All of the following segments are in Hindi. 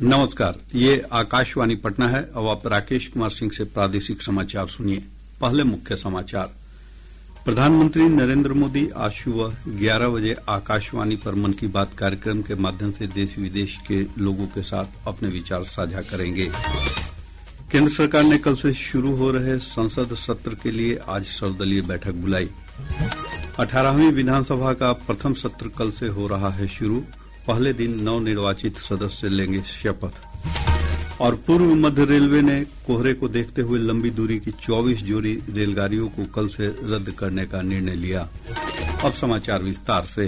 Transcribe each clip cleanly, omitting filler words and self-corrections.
नमस्कार, ये आकाशवाणी पटना है। अब आप राकेश कुमार सिंह से प्रादेशिक समाचार सुनिए। पहले मुख्य समाचार। प्रधानमंत्री नरेंद्र मोदी आज सुबह 11 बजे आकाशवाणी पर मन की बात कार्यक्रम के माध्यम से देश विदेश के लोगों के साथ अपने विचार साझा करेंगे। केंद्र सरकार ने कल से शुरू हो रहे संसद सत्र के लिए आज सर्वदलीय बैठक बुलाई। 18वीं विधानसभा का प्रथम सत्र कल से हो रहा है शुरू। पहले दिन नवनिर्वाचित सदस्य लेंगे शपथ। और पूर्व मध्य रेलवे ने कोहरे को देखते हुए लंबी दूरी की 24 जोड़ी रेलगाड़ियों को कल से रद्द करने का निर्णय लिया। अब समाचार विस्तार से।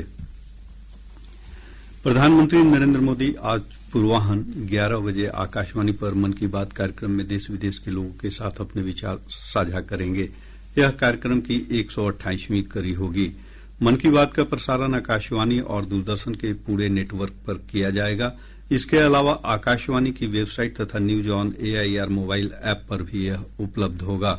प्रधानमंत्री नरेंद्र मोदी आज पूर्वाह्न 11 बजे आकाशवाणी पर मन की बात कार्यक्रम में देश विदेश के लोगों के साथ अपने विचार साझा करेंगे। यह कार्यक्रम की 128वीं कड़ी होगी। मन की बात का प्रसारण आकाशवाणी और दूरदर्शन के पूरे नेटवर्क पर किया जाएगा। इसके अलावा आकाशवाणी की वेबसाइट तथा news on AIR mobile app पर भी यह उपलब्ध होगा।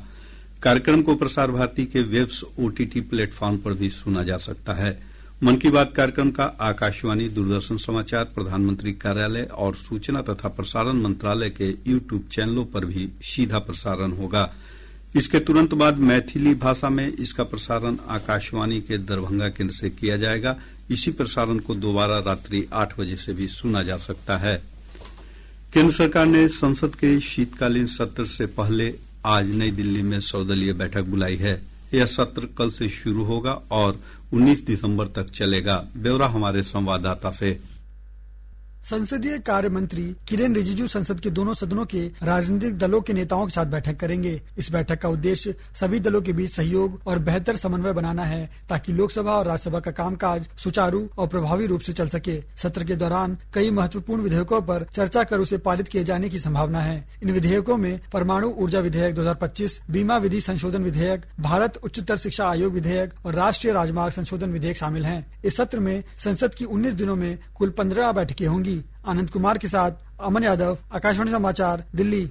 कार्यक्रम को प्रसार भारती के वेब्स OTT प्लेटफॉर्म पर भी सुना जा सकता है। मन की बात कार्यक्रम का आकाशवाणी, दूरदर्शन समाचार, प्रधानमंत्री कार्यालय और सूचना तथा प्रसारण मंत्रालय के YouTube चैनलों पर भी सीधा प्रसारण होगा। इसके तुरंत बाद मैथिली भाषा में इसका प्रसारण आकाशवाणी के दरभंगा केंद्र से किया जाएगा। इसी प्रसारण को दोबारा रात्रि 8 बजे से भी सुना जा सकता है। केंद्र सरकार ने संसद के शीतकालीन सत्र से पहले आज नई दिल्ली में सर्वदलीय बैठक बुलाई है। यह सत्र कल से शुरू होगा और 19 दिसंबर तक चलेगा। ब्यौरा हमारे संवाददाता से। संसदीय कार्य मंत्री किरेन रिजिजू संसद के दोनों सदनों के राजनीतिक दलों के नेताओं के साथ बैठक करेंगे। इस बैठक का उद्देश्य सभी दलों के बीच सहयोग और बेहतर समन्वय बनाना है, ताकि लोकसभा और राज्यसभा का कामकाज सुचारू और प्रभावी रूप से चल सके। सत्र के दौरान कई महत्वपूर्ण विधेयकों पर चर्चा कर उसे पारित किए जाने की संभावना है। इन विधेयकों में परमाणु ऊर्जा विधेयक 2025, बीमा विधि संशोधन विधेयक, भारत उच्चतर शिक्षा आयोग विधेयक और राष्ट्रीय राजमार्ग संशोधन विधेयक शामिल हैं। इस सत्र में संसद की 19 दिनों में कुल 15 बैठकें होंगी। आनंद कुमार के साथ अमन यादव, आकाशवाणी समाचार, दिल्ली।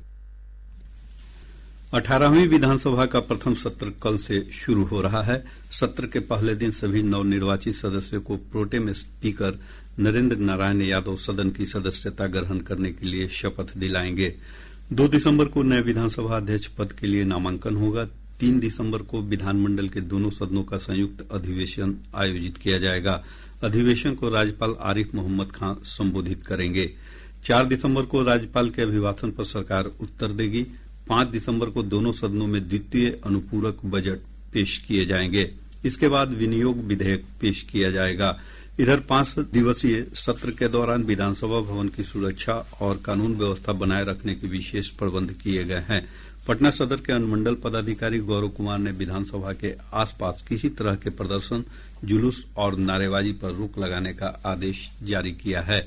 18वीं विधानसभा का प्रथम सत्र कल से शुरू हो रहा है। सत्र के पहले दिन सभी नवनिर्वाचित सदस्यों को प्रोटेम स्पीकर नरेंद्र नारायण यादव सदन की सदस्यता ग्रहण करने के लिए शपथ दिलाएंगे। 2 दिसंबर को नए विधानसभा अध्यक्ष पद के लिए नामांकन होगा। 3 दिसंबर को विधानमंडल के दोनों सदनों का संयुक्त अधिवेशन आयोजित किया जाएगा। अधिवेशन को राज्यपाल आरिफ मोहम्मद खान संबोधित करेंगे। 4 दिसंबर को राज्यपाल के अभिभाषण पर सरकार उत्तर देगी। 5 दिसंबर को दोनों सदनों में द्वितीय अनुपूरक बजट पेश किए जाएंगे। इसके बाद विनियोग विधेयक पेश किया जाएगा। इधर 5 दिवसीय सत्र के दौरान विधानसभा भवन की सुरक्षा और कानून व्यवस्था बनाए रखने के विशेष प्रबंध किए गए हैं। पटना सदर के अनुमंडल पदाधिकारी गौरव कुमार ने विधानसभा के आसपास किसी तरह के प्रदर्शन, जुलूस और नारेबाजी पर रोक लगाने का आदेश जारी किया है।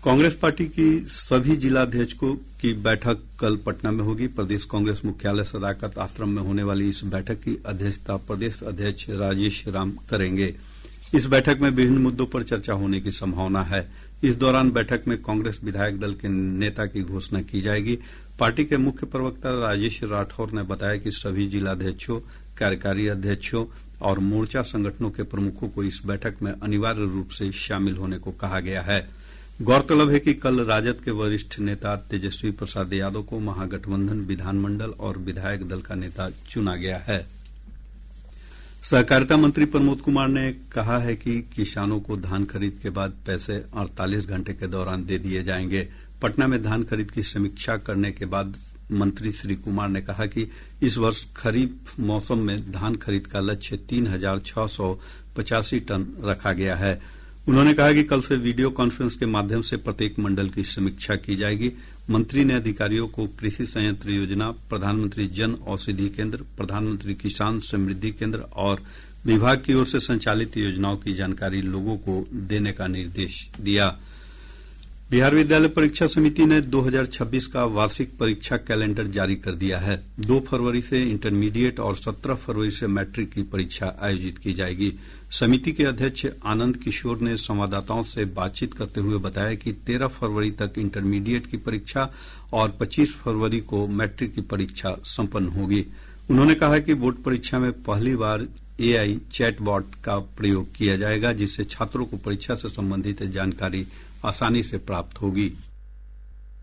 कांग्रेस पार्टी की सभी जिलाध्यक्षों की बैठक कल पटना में होगी। प्रदेश कांग्रेस मुख्यालय सदाकत आश्रम में होने वाली इस बैठक की अध्यक्षता प्रदेश अध्यक्ष राजेश राम करेंगे। इस बैठक में विभिन्न मुद्दों पर चर्चा होने की संभावना है। इस दौरान बैठक में कांग्रेस विधायक दल के नेता की घोषणा की जाएगी। पार्टी के मुख्य प्रवक्ता राजेश राठौर ने बताया कि सभी जिलाध्यक्षों, कार्यकारी अध्यक्षों और मोर्चा संगठनों के प्रमुखों को इस बैठक में अनिवार्य रूप से शामिल होने को कहा गया है। गौरतलब है कि कल राजद के वरिष्ठ नेता तेजस्वी प्रसाद यादव को महागठबंधन विधानमंडल और विधायक दल का नेता चुना गया है। सहकारिता मंत्री प्रमोद कुमार ने कहा है कि किसानों को धान खरीद के बाद पैसे 48 घंटे के दौरान दे दिए जाएंगे। पटना में धान खरीद की समीक्षा करने के बाद मंत्री श्री कुमार ने कहा कि इस वर्ष खरीफ मौसम में धान खरीद का लक्ष्य 3685 टन रखा गया है। उन्होंने कहा कि कल से वीडियो कॉन्फ्रेंस के माध्यम से प्रत्येक मंडल की समीक्षा की जाएगी। मंत्री ने अधिकारियों को कृषि संयंत्र योजना, प्रधानमंत्री जन औषधि केंद्र, प्रधानमंत्री किसान समृद्धि केंद्र और विभाग की ओर से संचालित योजनाओं की जानकारी लोगों को देने का निर्देश दिया। बिहार विद्यालय परीक्षा समिति ने 2026 का वार्षिक परीक्षा कैलेंडर जारी कर दिया है। 2 फरवरी से इंटरमीडिएट और 17 फरवरी से मैट्रिक की परीक्षा आयोजित की जाएगी। समिति के अध्यक्ष आनंद किशोर ने संवाददाताओं से बातचीत करते हुए बताया कि 13 फरवरी तक इंटरमीडिएट की परीक्षा और 25 फरवरी को मैट्रिक की परीक्षा संपन्न होगी। उन्होंने कहा कि बोर्ड परीक्षा में पहली बार AI चैटबॉट का प्रयोग किया जाएगा, जिससे छात्रों को परीक्षा से संबंधित जानकारी आसानी से प्राप्त होगी।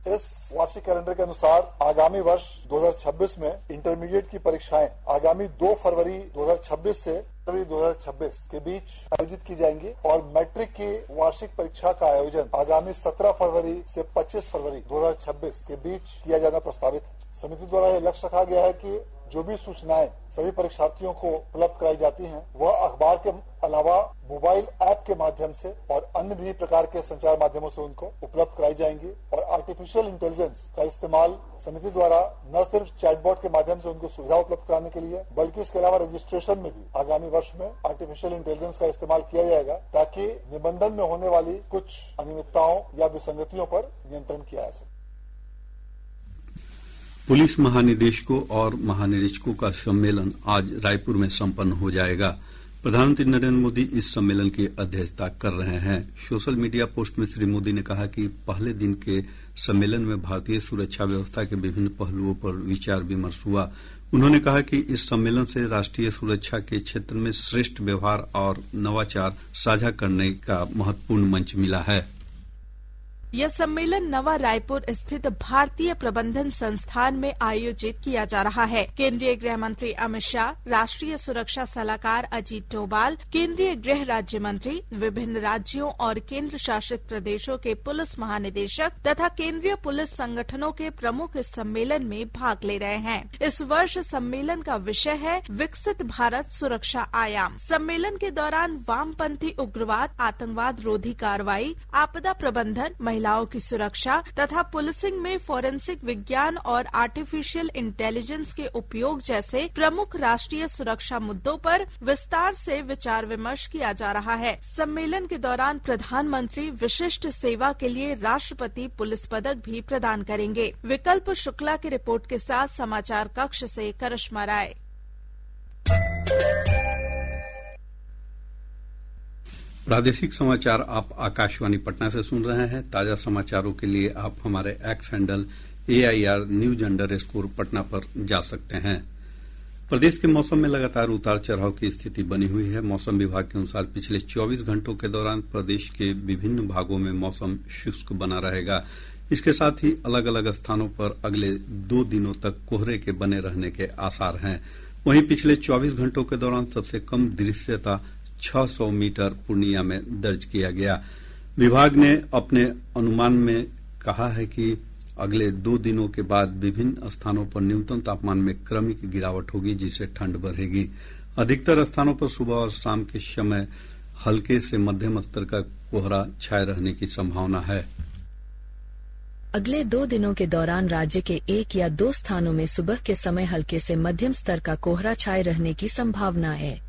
इस वार्षिक कैलेंडर के अनुसार आगामी वर्ष 2026 में इंटरमीडिएट की परीक्षाएं आगामी 2 फरवरी 2026 से फरवरी 2026 के बीच आयोजित की जाएंगी और मैट्रिक की वार्षिक परीक्षा का आयोजन आगामी 17 फरवरी से 25 फरवरी 2026 के बीच किया जाना प्रस्तावित है। समिति द्वारा यह लक्ष्य रखा गया है कि जो भी सूचनाएं सभी परीक्षार्थियों को उपलब्ध कराई जाती हैं, वह अखबार के अलावा मोबाइल ऐप के माध्यम से और अन्य भी प्रकार के संचार माध्यमों से उनको उपलब्ध कराई जाएंगी और आर्टिफिशियल इंटेलिजेंस का इस्तेमाल समिति द्वारा न सिर्फ चैटबॉट के माध्यम से उनको सुविधा उपलब्ध कराने के लिए, बल्कि इसके अलावा रजिस्ट्रेशन में भी आगामी वर्ष में आर्टिफिशियल इंटेलिजेंस का इस्तेमाल किया जाएगा ताकि निबंधन में होने वाली कुछ अनियमितताओं या विसंगतियों पर नियंत्रण किया जा सके। पुलिस महानिदेशकों और महानिरीक्षकों का सम्मेलन आज रायपुर में संपन्न हो जाएगा। प्रधानमंत्री नरेंद्र मोदी इस सम्मेलन की अध्यक्षता कर रहे हैं। सोशल मीडिया पोस्ट में श्री मोदी ने कहा कि पहले दिन के सम्मेलन में भारतीय सुरक्षा व्यवस्था के विभिन्न पहलुओं पर विचार विमर्श हुआ। उन्होंने कहा कि इस सम्मेलन से राष्ट्रीय सुरक्षा के क्षेत्र में श्रेष्ठ व्यवहार और नवाचार साझा करने का महत्वपूर्ण मंच मिला है। यह सम्मेलन नवा रायपुर स्थित भारतीय प्रबंधन संस्थान में आयोजित किया जा रहा है। केंद्रीय गृह मंत्री अमित शाह, राष्ट्रीय सुरक्षा सलाहकार अजीत डोभाल, केंद्रीय गृह राज्य मंत्री, विभिन्न राज्यों और केंद्र शासित प्रदेशों के पुलिस महानिदेशक तथा केंद्रीय पुलिस संगठनों के प्रमुख इस सम्मेलन में भाग ले रहे हैं। इस वर्ष सम्मेलन का विषय है विकसित भारत सुरक्षा आयाम। सम्मेलन के दौरान वामपंथी उग्रवाद, आतंकवाद रोधी कार्रवाई, आपदा प्रबंधन, महिलाओं की सुरक्षा तथा पुलिसिंग में फोरेंसिक विज्ञान और आर्टिफिशियल इंटेलिजेंस के उपयोग जैसे प्रमुख राष्ट्रीय सुरक्षा मुद्दों पर विस्तार से विचार विमर्श किया जा रहा है। सम्मेलन के दौरान प्रधानमंत्री विशिष्ट सेवा के लिए राष्ट्रपति पुलिस पदक भी प्रदान करेंगे। विकल्प शुक्ला की रिपोर्ट के साथ समाचार कक्ष से करिश्मा राय। प्रादेशिक समाचार आप आकाशवाणी पटना से सुन रहे हैं। ताजा समाचारों के लिए आप हमारे x handle AIR News _Patna पर जा सकते हैं। प्रदेश के मौसम में लगातार उतार चढ़ाव की स्थिति बनी हुई है। मौसम विभाग के अनुसार पिछले 24 घंटों के दौरान प्रदेश के विभिन्न भागों में मौसम शुष्क बना रहेगा। इसके साथ ही अलग अलग स्थानों पर अगले 2 दिनों तक कोहरे के बने रहने के आसार हैं। वहीं पिछले 24 घंटों के दौरान सबसे कम दृश्यता 600 मीटर पूर्णिया में दर्ज किया गया। विभाग ने अपने अनुमान में कहा है कि अगले 2 दिनों के बाद विभिन्न स्थानों पर न्यूनतम तापमान में क्रमिक गिरावट होगी, जिससे ठंड बढ़ेगी। अधिकतर स्थानों पर सुबह और शाम के समय हल्के से मध्यम स्तर का कोहरा छाये रहने की संभावना है। अगले 2 दिनों के दौरान राज्य के 1 या 2 स्थानों में सुबह के समय हल्के से मध्यम स्तर का कोहरा छाये रहने की संभावना है।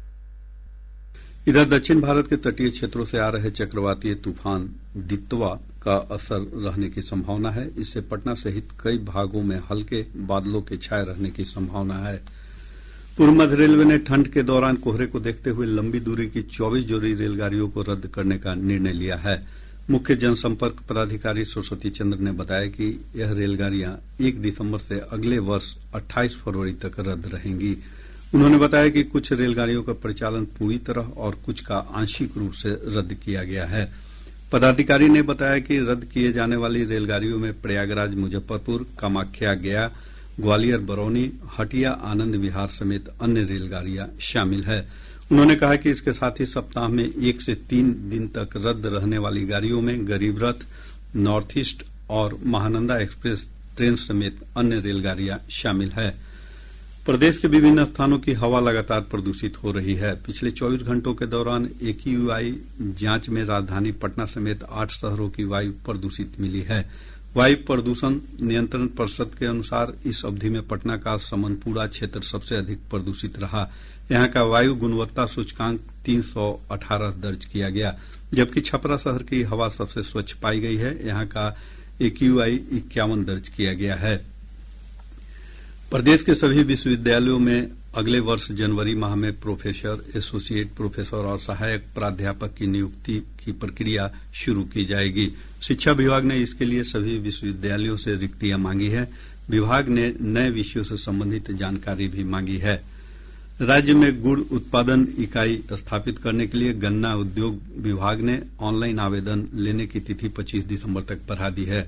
इधर दक्षिण भारत के तटीय क्षेत्रों से आ रहे चक्रवातीय तूफान दितवा का असर रहने की संभावना है। इससे पटना सहित कई भागों में हल्के बादलों के छाये रहने की संभावना है। पूर्व मध्य रेलवे ने ठंड के दौरान कोहरे को देखते हुए लंबी दूरी की 24 जोड़ी रेलगाड़ियों को रद्द करने का निर्णय लिया है। मुख्य जनसंपर्क पदाधिकारी सरस्वती चंद्र ने बताया कि यह रेलगाड़ियां 1 दिसंबर से अगले वर्ष 28 फरवरी तक रद्द रहेंगी। उन्होंने बताया कि कुछ रेलगाड़ियों का परिचालन पूरी तरह और कुछ का आंशिक रूप से रद्द किया गया है। पदाधिकारी ने बताया कि रद्द किए जाने वाली रेलगाड़ियों में प्रयागराज मुजफ्फरपुर, कामाख्या गया, ग्वालियर बरौनी, हटिया आनंद विहार समेत अन्य रेलगाड़ियां शामिल है। उन्होंने कहा कि इसके साथ ही सप्ताह में 1 से 3 दिन तक रद्द रहने वाली गाड़ियों में गरीब रथ, नॉर्थ ईस्ट और महानंदा एक्सप्रेस ट्रेन समेत अन्य रेलगाड़ियां शामिल है। प्रदेश के विभिन्न स्थानों की हवा लगातार प्रदूषित हो रही है। पिछले 24 घंटों के दौरान AQI जांच में राजधानी पटना समेत 8 शहरों की वायु प्रदूषित मिली है। वायु प्रदूषण नियंत्रण परिषद के अनुसार इस अवधि में पटना का समनपुरा क्षेत्र सबसे अधिक प्रदूषित रहा। यहां का वायु गुणवत्ता सूचकांक 318 दर्ज किया गया, जबकि छपरा शहर की हवा सबसे स्वच्छ पाई गई है। यहां का AQI 51 दर्ज किया गया है। प्रदेश के सभी विश्वविद्यालयों में अगले वर्ष जनवरी माह में प्रोफेसर, एसोसिएट प्रोफेसर और सहायक प्राध्यापक की नियुक्ति की प्रक्रिया शुरू की जाएगी। शिक्षा विभाग ने इसके लिए सभी विश्वविद्यालयों से रिक्तियां मांगी है। विभाग ने नए विषयों से संबंधित जानकारी भी मांगी है। राज्य में गुड़ उत्पादन इकाई स्थापित करने के लिए गन्ना उद्योग विभाग ने ऑनलाइन आवेदन लेने की तिथि 25 दिसंबर तक बढ़ा दी है।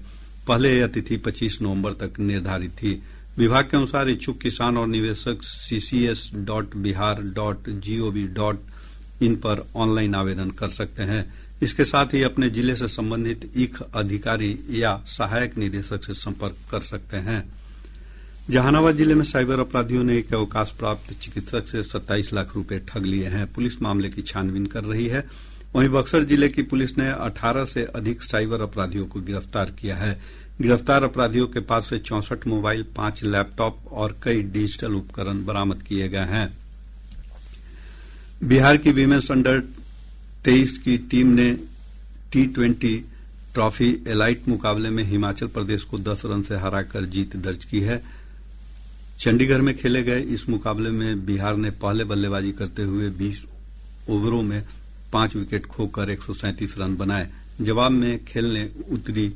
पहले यह तिथि 25 नवंबर तक निर्धारित थी। विभाग के अनुसार इच्छुक किसान और निवेशक ccs.bihar.gov.in पर ऑनलाइन आवेदन कर सकते हैं। इसके साथ ही अपने जिले से संबंधित ईख अधिकारी या सहायक निदेशक से संपर्क कर सकते हैं। जहानाबाद जिले में साइबर अपराधियों ने एक अवकाश प्राप्त चिकित्सक से 27 लाख रुपए ठग लिए हैं। पुलिस मामले की छानबीन कर रही है। वहीं बक्सर जिले की पुलिस ने 18 से अधिक साइबर अपराधियों को गिरफ्तार किया है। गिरफ्तार अपराधियों के पास से 64 मोबाइल, 5 लैपटॉप और कई डिजिटल उपकरण बरामद किए गए हैं। बिहार की वीमेंस अंडर 23 की टीम ने T20 ट्रॉफी एलाइट मुकाबले में हिमाचल प्रदेश को 10 रन से हराकर जीत दर्ज की है। चंडीगढ़ में खेले गए इस मुकाबले में बिहार ने पहले बल्लेबाजी करते हुए 20 ओवरों में 5 विकेट खोकर 137 रन बनाए। जवाब में खेलने उतरी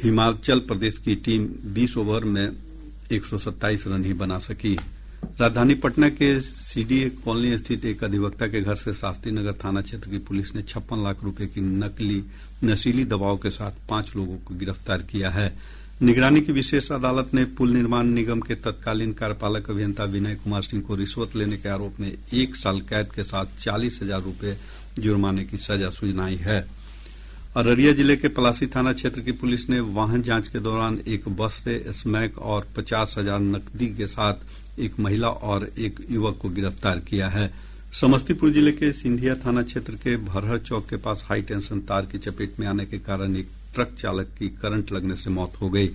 हिमाचल प्रदेश की टीम 20 ओवर में 127 रन ही बना सकी। राजधानी पटना के CDA कॉलोनी स्थित एक अधिवक्ता के घर से शास्त्री नगर थाना क्षेत्र की पुलिस ने 56 लाख रुपए की नशीली दवाओं के साथ 5 लोगों को गिरफ्तार किया है। निगरानी की विशेष अदालत ने पुल निर्माण निगम के तत्कालीन कार्यपालक अभियंता विनय कुमार सिंह को रिश्वत लेने के आरोप में 1 साल कैद के साथ 40,000 रुपए जुर्माने की सजा सुनाई है। अररिया जिले के पलासी थाना क्षेत्र की पुलिस ने वाहन जांच के दौरान एक बस से स्मैक और 50,000 नकदी के साथ एक महिला और एक युवक को गिरफ्तार किया है। समस्तीपुर जिले के सिंधिया थाना क्षेत्र के भरहर चौक के पास हाई टेंशन तार की चपेट में आने के कारण एक ट्रक चालक की करंट लगने से मौत हो गई।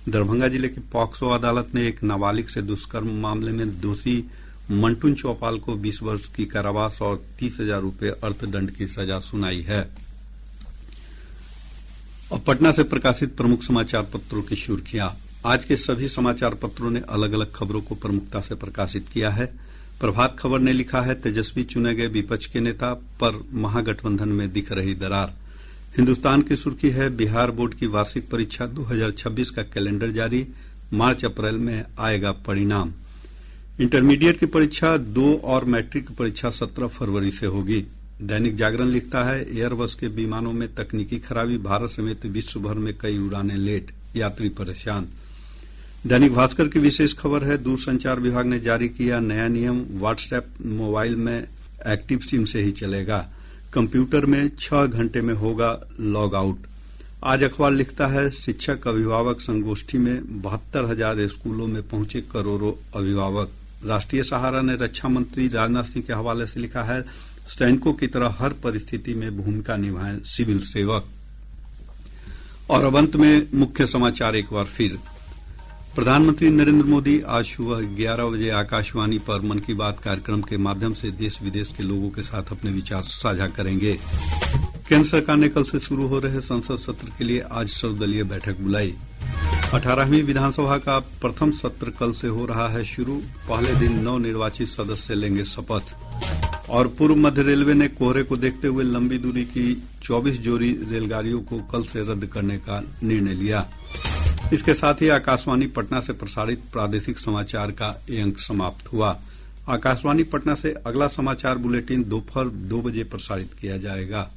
दरभंगा जिले की पॉक्सो अदालत ने एक नाबालिग से दुष्कर्म मामले में दोषी मंटून चौपाल को 20 वर्ष की कारावास और 30,000 रुपए अर्थदंड की सजा सुनाई है। और पटना से प्रकाशित प्रमुख समाचार पत्रों की सुर्खियां। आज के सभी समाचार पत्रों ने अलग अलग खबरों को प्रमुखता से प्रकाशित किया है। प्रभात खबर ने लिखा है तेजस्वी चुने गए विपक्ष के नेता, पर महागठबंधन में दिख रही दरार। हिन्दुस्तान की सुर्खी है बिहार बोर्ड की वार्षिक परीक्षा 2026 का कैलेंडर जारी, मार्च अप्रैल में आएगा परिणाम। इंटरमीडिएट की परीक्षा 2 और मैट्रिक की परीक्षा 17 फरवरी से होगी। दैनिक जागरण लिखता है एयरबस के विमानों में तकनीकी खराबी, भारत समेत विश्व भर में कई उड़ानें लेट, यात्री परेशान। दैनिक भास्कर की विशेष खबर है दूरसंचार विभाग ने जारी किया नया नियम, व्हाट्सएप मोबाइल में एक्टिव सिम से ही चलेगा, कंप्यूटर में 6 घंटे में होगा लॉग आउट। आज अखबार लिखता है शिक्षक अभिभावक संगोष्ठी में 72,000 स्कूलों में पहुंचे करोड़ों अभिभावक। राष्ट्रीय सहारा ने रक्षा मंत्री राजनाथ सिंह के हवाले से लिखा है सैनिकों की तरह हर परिस्थिति में भूमिका निभाएं सिविल सेवक। और अब अंत में मुख्य समाचार एक बार फिर। प्रधानमंत्री नरेंद्र मोदी आज सुबह 11 बजे आकाशवाणी पर मन की बात कार्यक्रम के माध्यम से देश विदेश के लोगों के साथ अपने विचार साझा करेंगे। केंद्र सरकार ने कल से शुरू हो रहे संसद सत्र के लिए आज सर्वदलीय बैठक बुलाई। 18वीं विधानसभा का प्रथम सत्र कल से हो रहा है शुरू। पहले दिन नवनिर्वाचित सदस्य लेंगे शपथ। और पूर्व मध्य रेलवे ने कोहरे को देखते हुए लंबी दूरी की 24 जोड़ी रेलगाड़ियों को कल से रद्द करने का निर्णय लिया। इसके साथ ही आकाशवाणी पटना से प्रसारित प्रादेशिक समाचार का ये अंक समाप्त हुआ। आकाशवाणी पटना से अगला समाचार बुलेटिन दोपहर 2 बजे प्रसारित किया जाएगा।